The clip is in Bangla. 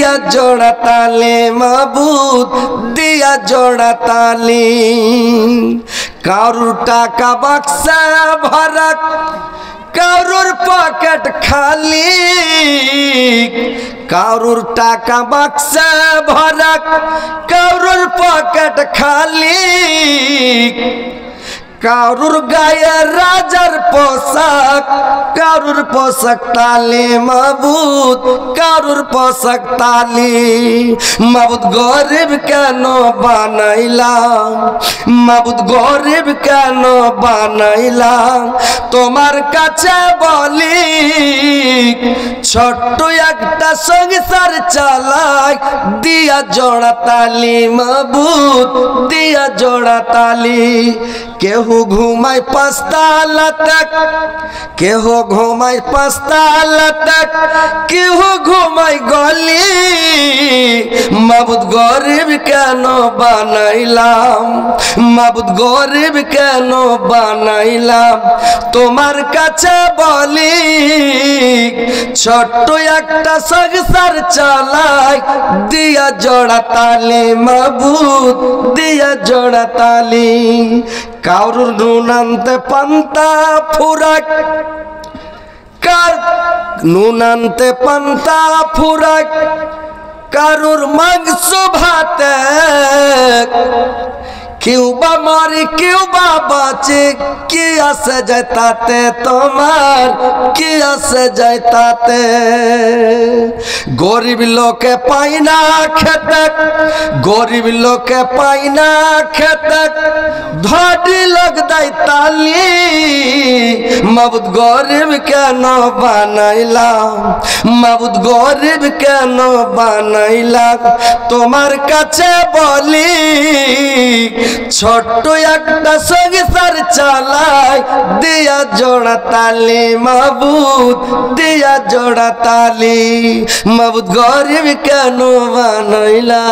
दिया जोड़ा ताली माबूद दिया जोड़ा ताली कारुर टाका बक्सा भरा कारुर पॉकेट खाली कारुर टाका बक्सा भरा कारुर पॉकेट खाली कारुर गाये राजार पोशाक कारुर पोशाक ताली माबूद कारुर पोशाक ताली माबूद गरीब केनो बानाइला माबूद गरीब केनो बानाइला তোমার কাছে বলি ছোট্ট একটা সংসার চালাই দিয়া জোড়া তালি মাবুদ দিয়া জোড়া তালি কেহ ঘুমায় পাঁচতলাতে কেহ ঘুমায় পাঁচতলাতে কেহ ঘুমায় গলি মাবুদ গরিব কেন বানাইলাম মাবুদ গরিব কেন বানাইলাম তোমার কাছে বলি ছোট্ট একটা সংসার চালাই দিয়া জোড়া তালি মাবুদ দিয়া জোড়া তালি কারুর নুন আনতে পান্তা ফুরাক কার নুন আনতে পান্তা ফুরাক কারুর মাংস ভাতে কেউ বা মরে কেউ বা বাঁচে কি আসে যায় তাতে তোমার কি আসে যায় তাতে গরিব লোকে পাই না খেতে গরিব লোকে পাই না খেতে ধনী লোক দেয় তালি মাবুদ গরিব কেন বানাইলাম মাবুদ গরিব কেন বানাইলাম তোমার কাছে বলি ছোট্ট একটা সংসার চালাই দিয়া জোড়া তালি মাবুদ দিয়া জোড়া তালি মাবুদ গরিব কেন বানাইলা।